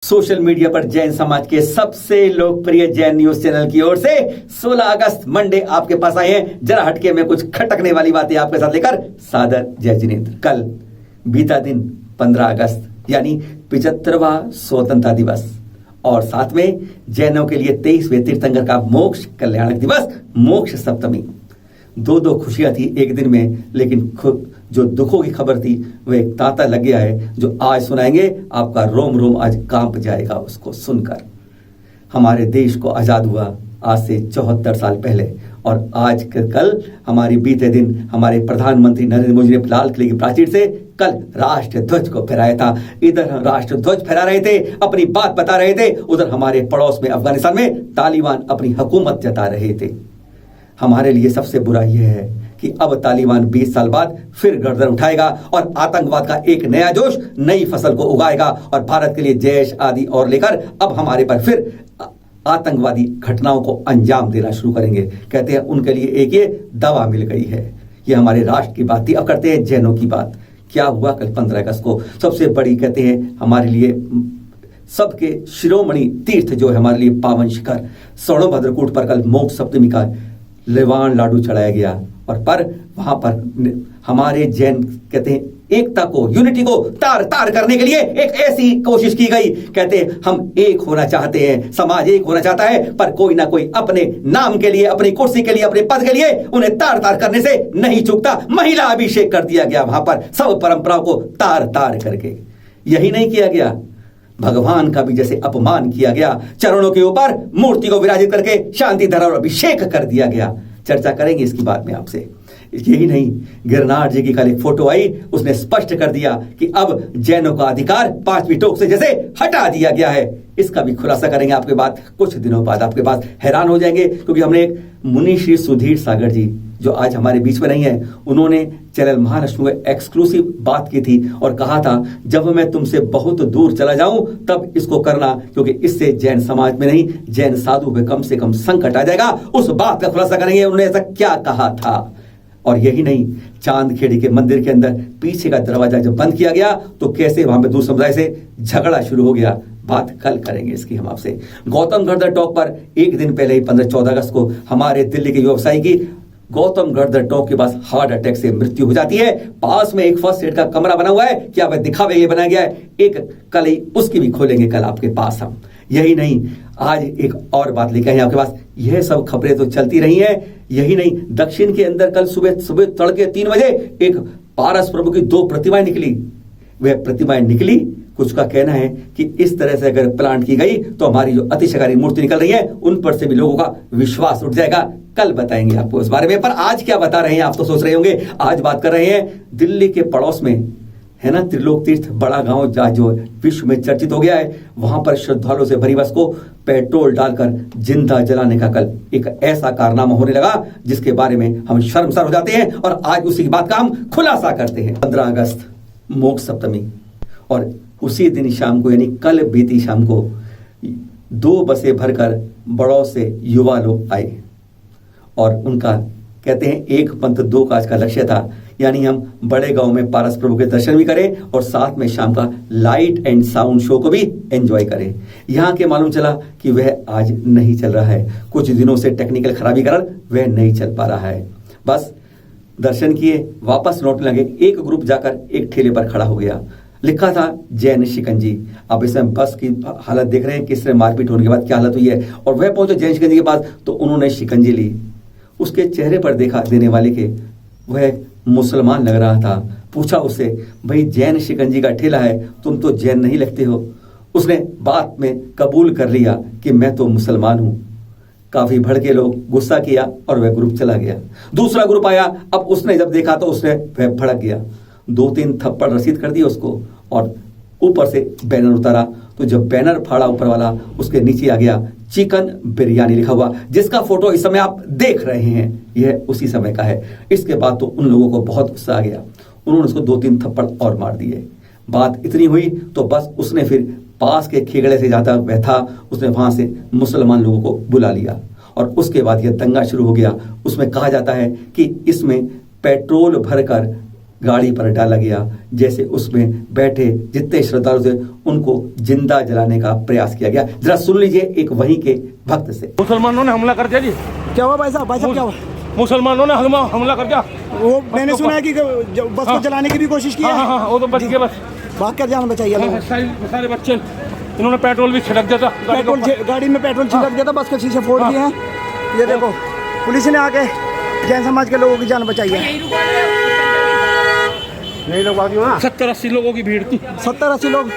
Social media पर जैन समाज के सबसे लोकप्रिय जैन न्यूज चैनल की ओर से 16 अगस्त मंडे आपके पास आए हैं। जरा हटके में कुछ खटकने वाली बातें आपके साथ लेकर सादर जय जिनेंद्र। कल बीता दिन 15 अगस्त यानी 75वां स्वतंत्रता दिवस और साथ में जैनों के लिए 23वें तीर्थंकर का मोक्ष कल्याणक दिवस मोक्ष सप्तमी। दो खुशियां थी एक दिन में, लेकिन जो दुखों की खबर थी वह एक तांता लग गया है जो आज सुनाएंगे। आपका रोम रोम आज कांप जाएगा उसको सुनकर। हमारे देश को आजाद हुआ आज से 74 साल पहले और आज कल हमारी बीते दिन हमारे प्रधानमंत्री नरेंद्र मोदी ने लाल किले की प्राचीर से कल राष्ट्र ध्वज को फहराया था। इधर हम राष्ट्र ध्वज फहरा रहे थे, अपनी बात बता रहे थे, उधर हमारे पड़ोस में अफगानिस्तान में तालिबान अपनी हुकूमत जता रहे थे। हमारे लिए सबसे बुरा यह है कि अब तालिबान 20 साल बाद फिर गर्दन उठाएगा और आतंकवाद का एक नया जोश नई फसल को उगाएगा और भारत के लिए जैश आदि और लेकर अब हमारे पर फिर आतंकवादी घटनाओं को अंजाम देना शुरू करेंगे। कहते हैं उनके लिए एक ये दवा मिल गई है। ये हमारे राष्ट्र की बात थी। अब करते हैं जैनों की बात। क्या हुआ कल 15 अगस्त को? सबसे बड़ी कहते हैं हमारे लिए सबके शिरोमणि तीर्थ जो है हमारे लिए पावन शिखर स्वर्णभद्रकूट पर कल मोक्ष सप्तमी का लेवान लाडू चढ़ाया गया और पर वहां पर हमारे जैन कहते हैं एकता को, यूनिटी को तार तार करने के लिए एक ऐसी कोशिश की गई। कहते हैं हम एक होना चाहते हैं, समाज एक होना चाहता है, पर कोई ना कोई अपने नाम के लिए, अपनी कुर्सी के लिए, अपने पद के लिए उन्हें तार तार करने से नहीं चूकता। महिला अभिषेक कर दिया गया वहां पर सब परंपराओं को तार तार करके। यही नहीं किया गया, भगवान का भी जैसे अपमान किया गया, चरणों के ऊपर मूर्ति को विराजित करके शांति धरा और अभिषेक कर दिया गया। चर्चा करेंगे इसकी बात में आपसे। यही नहीं, गिरनार जी की कल एक फोटो आई, उसने स्पष्ट कर दिया कि अब जैनों का अधिकार 5वीं टोक से जैसे हटा दिया गया है। इसका भी खुलासा करेंगे आपके बाद कुछ दिनों बाद। आपके पास हैरान हो जाएंगे क्योंकि हमने एक मुनि श्री सुधीर सागर जी जो आज हमारे बीच में नहीं है, उन्होंने चैनल महाराष्ट्र में एक्सक्लूसिव बात की थी और कहा था जब मैं तुमसे बहुत दूर चला जाऊं तब इसको करना, क्योंकि इससे जैन समाज में नहीं जैन साधु में कम से कम संकट आ जाएगा। उस बात का खुलासा करेंगे उन्होंने ऐसा क्या कहा था। और यही नहीं, चांदखेड़ी के मंदिर के अंदर पीछे का दरवाजा जब बंद किया गया तो कैसे वहां पे दूसरे समुदाय से झगड़ा शुरू हो गया। बात कल करेंगे इसकी हम आपसे। गौतम गर्दर टॉक पर एक दिन पहले ही 15-14 अगस्त को हमारे दिल्ली के व्यवसायी की गौतम गर्दर टॉक के पास हार्ट अटैक से मृत्यु हो जाती है। पास में एक फर्स्ट एड का कमरा बना हुआ है, क्या वह दिखावे के लिए बनाया गया है? एक कल ही उसकी भी खोलेंगे कल आपके पास हम। यही नहीं, आज एक और बात लेकर आए आपके पास। यह सब खबरें तो चलती रही हैं। यही नहीं, दक्षिण के अंदर कल सुबह तड़के 3 बजे एक पारस प्रभु की 2 प्रतिमाएं निकली। वह प्रतिमाएं निकली, कुछ का कहना है कि इस तरह से अगर प्लांट की गई तो हमारी जो अतिशयकारी मूर्ति निकल रही है उन पर से भी लोगों का विश्वास उठ जाएगा। कल बताएंगे आपको इस बारे में। पर आज क्या बता रहे हैं आप तो सोच रहे होंगे, आज बात कर रहे हैं दिल्ली के पड़ोस में है ना त्रिलोक तीर्थ बड़ा गांव जो विश्व में चर्चित हो गया है, वहां पर श्रद्धालुओं से भरी बस को पेट्रोल डालकर जिंदा जलाने का कल एक ऐसा कारनामा होने लगा जिसके बारे में हम शर्मसार हो जाते हैं और आज उसी की बात का हम खुलासा करते हैं। 15 अगस्त मोक्ष सप्तमी और उसी दिन शाम को यानी कल बीती शाम को 2 बसें भरकर बड़ौद से युवा लोग आए और उनका कहते हैं एक पंथ 2 काज का लक्ष्य था, यानी हम बड़े गांव में पारस प्रभु के दर्शन भी करें और साथ में शाम का लाइट एंड साउंड शो को भी एंजॉय करें। यहाँ के मालूम चला कि वह आज नहीं चल रहा है, कुछ दिनों से टेक्निकल खराबी कारण वह नहीं चल पा रहा है। बस दर्शन किए, वापस लौटने लगे, एक ग्रुप जाकर एक ठेले पर खड़ा हो गया, लिखा था जैन शिकंजी। अब इसमें बस की हालत देख रहे हैं, किस तरह मारपीट होने के बाद क्या हालत हुई है। और वह पहुंचे जैन शिकंजी के पास तो उन्होंने शिकंजी ली। उसके चेहरे पर देखा देने वाले के वह मुसलमान लग रहा था। पूछा उससे, भाई जैन शिकंजी का ठेला है, तुम तो जैन नहीं लगते हो। उसने बात में कबूल कर लिया कि मैं तो मुसलमान हूं। काफी भड़के लोग, गुस्सा किया और वह ग्रुप चला गया। दूसरा ग्रुप आया, अब उसने जब देखा तो उसने वह भड़क गया, 2-3 थप्पड़ रसीद कर दिए उसको और ऊपर से बैनर उतारा। तो जब बैनर फाड़ा ऊपर वाला, उसके नीचे आ गया चिकन बिरयानी लिखा हुआ, जिसका फोटो इस समय आप देख रहे हैं, यह उसी समय का है। इसके बाद तो उन लोगों को बहुत गुस्सा आ गया, उन्होंने उसको 2-3 थप्पड़ और मार दिए। बात इतनी हुई तो बस उसने फिर पास के खेगड़े से जाता वह था, उसने वहां से मुसलमान लोगों को बुला लिया और उसके बाद यह दंगा शुरू हो गया। उसमें कहा जाता है कि इसमें पेट्रोल भरकर गाड़ी पर डाला गया, जैसे उसमें बैठे जितने श्रद्धालु थे उनको जिंदा जलाने का प्रयास किया गया। जरा सुन लीजिए एक वहीं के भक्त से। मुसलमानों ने हमला कर दिया जी। क्या हुआ भाई साहब क्या हुआ? मुसलमानों ने हमला कर दिया। वो मैंने सुना है कि बस को जलाने की भी कोशिश की है। हाँ, वो तो बच गए, बस भाग कर जान बचाइए। सारे बच्चे, इन्होंने पेट्रोल भी छिड़क दिया था, गाड़ी में पेट्रोल छिड़क दिया था, बस के शीशे फोड़ दिए हैं। ये देखो पुलिस ने आके जैन समाज के लोगों की जान बचाई है। नहीं लोग 70-80 लोगों की भीड़ थी। 70-80 लोग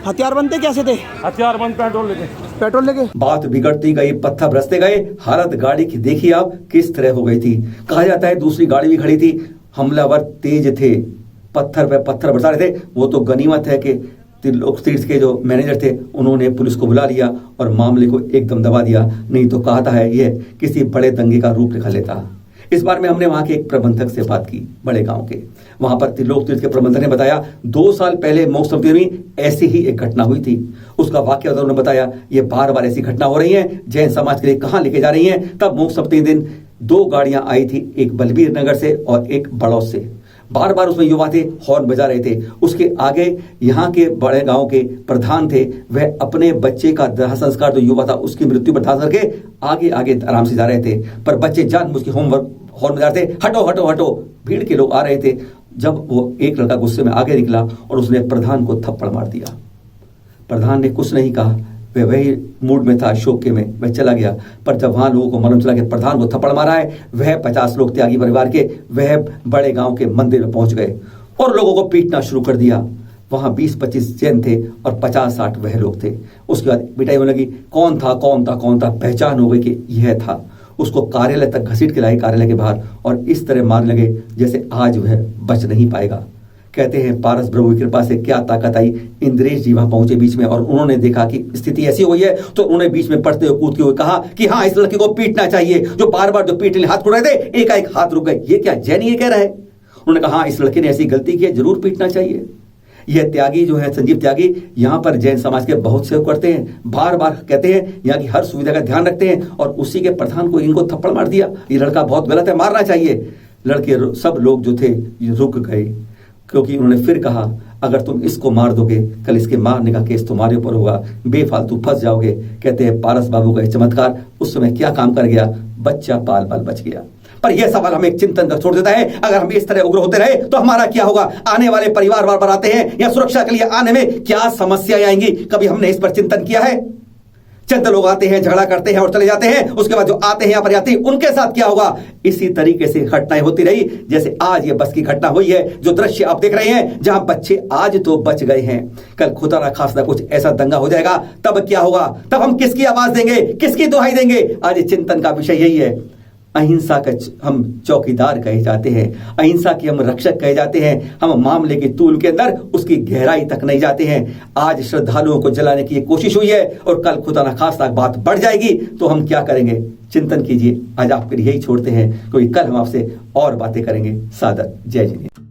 हथियार बनते कैसे थे? हथियार बंद, पेट्रोल लेके। बात बिगड़ती गई, पत्थर बरसते गए, हालत गाड़ी की देखिए आप किस तरह हो गई थी। कहा जाता है दूसरी गाड़ी भी खड़ी थी, हमलावर तेज थे, पत्थर पे पत्थर बरसा रहे थे। वो तो गनीमत है कि लोक तीर्थ के जो मैनेजर थे उन्होंने पुलिस को बुला लिया और मामले को एकदम दबा दिया, नहीं तो कहता है यह किसी बड़े दंगे का रूप निकाल लेता। इस बार में हमने वहां के एक प्रबंधक से बात की, बड़े गांव के। वहां पर त्रिलोक तीर्थ के प्रबंधक ने बताया 2 साल पहले मोक्ष समिति में ऐसी ही एक घटना हुई थी। उसका वाक्य उन्होंने बताया ये बार बार ऐसी घटना हो रही है, जैन समाज के लिए कहां लेके जा रही हैं। तब मोक्ष समिति दिन 2 गाड़ियां आई थी, एक बलबीर नगर से और एक बड़ौद से। बार बार उसमें युवा थे, हॉर्न बजा रहे थे। उसके आगे यहाँ के बड़े गांव के प्रधान थे, वह अपने बच्चे का दाह संस्कार जो युवा था उसकी मृत्यु पर ध्यान करके आगे आगे आराम से जा रहे थे, पर बच्चे जानबूझ के हॉर्न बजा रहे थे, हटो हटो हटो। भीड़ के लोग आ रहे थे। जब वो एक लड़का गुस्से में आगे निकला और उसने प्रधान को थप्पड़ मार दिया। प्रधान ने कुछ नहीं कहा, वह वही मूड में था, शोक के में वह चला गया। पर जब वहां लोगों को मालूम चला कि प्रधान को थप्पड़ मारा है, वह 50 लोग त्यागी परिवार के, वह बड़े गांव के मंदिर में पहुंच गए और लोगों को पीटना शुरू कर दिया। वहां 20-25 जैन थे और 50-60 वह लोग थे। उसके बाद पिटाई होने लगी, कौन था, पहचान हो गई कि यह था। उसको कार्यालय तक घसीट के लाए, कार्यालय के बाहर, और इस तरह मारने लगे जैसे आज वह बच नहीं पाएगा। कहते हैं पारस प्रभु की कृपा से क्या ताकत आई, इंद्रेश जी वहां पहुंचे बीच में और उन्होंने देखा कि स्थिति ऐसी हुई है, तो उन्होंने बीच में पड़ते हुए कूदते हुए कहा कि हाँ इस लड़के को पीटना चाहिए। जो बार बार जो पीटने हाथ उड़ रहे थे, एकाएक हाथ रुक गए। ये क्या जैन ये कह रहा है? उन्होंने कहा हाँ इस लड़के ने ऐसी गलती की है, जरूर पीटना चाहिए। यह त्यागी जो है संजीव त्यागी, यहाँ पर जैन समाज के बहुत सेवक करते हैं, बार बार कहते हैं यहाँ की हर सुविधा का ध्यान रखते हैं, और उसी के प्रधान को इनको थप्पड़ मार दिया। ये लड़का बहुत गलत है, मारना चाहिए। लड़के सब लोग जो थे रुक गए, क्योंकि उन्होंने फिर कहा अगर तुम इसको मार दोगे कल इसके मारने का केस तुम्हारे ऊपर होगा, बेफालतू फंस जाओगे। कहते हैं पारस बाबू का चमत्कार उस समय क्या काम कर गया, बच्चा बाल बाल बच गया। पर यह सवाल हमें एक चिंतन कर छोड़ देता है, अगर हम इस तरह उग्र होते रहे तो हमारा क्या होगा? आने वाले परिवार बार बार आते हैं, या सुरक्षा के लिए आने में क्या समस्याएं आएंगी? कभी हमने इस पर चिंतन किया है? चंद लोग आते हैं, झगड़ा करते हैं और चले जाते हैं, उसके बाद जो आते हैं यहाँ पर यात्री, उनके साथ क्या होगा? इसी तरीके से घटनाएं होती रही, जैसे आज ये बस की घटना हुई है। जो दृश्य आप देख रहे हैं, जहां बच्चे आज तो बच गए हैं, कल खुदा ना खास्ता कुछ ऐसा दंगा हो जाएगा, तब क्या होगा? तब हम किसकी आवाज देंगे, किसकी दुहाई देंगे? आज चिंतन का विषय यही है। अहिंसा का हम चौकीदार कहे जाते हैं, अहिंसा के हम रक्षक कहे जाते हैं। हम मामले की तूल के अंदर उसकी गहराई तक नहीं जाते हैं। आज श्रद्धालुओं को जलाने की कोशिश हुई है और कल खुदा न खास्ता बात बढ़ जाएगी तो हम क्या करेंगे? चिंतन कीजिए। आज आपके लिए यही छोड़ते हैं, क्योंकि कल हम आपसे और बातें करेंगे। सादर जय जिनेंद्र।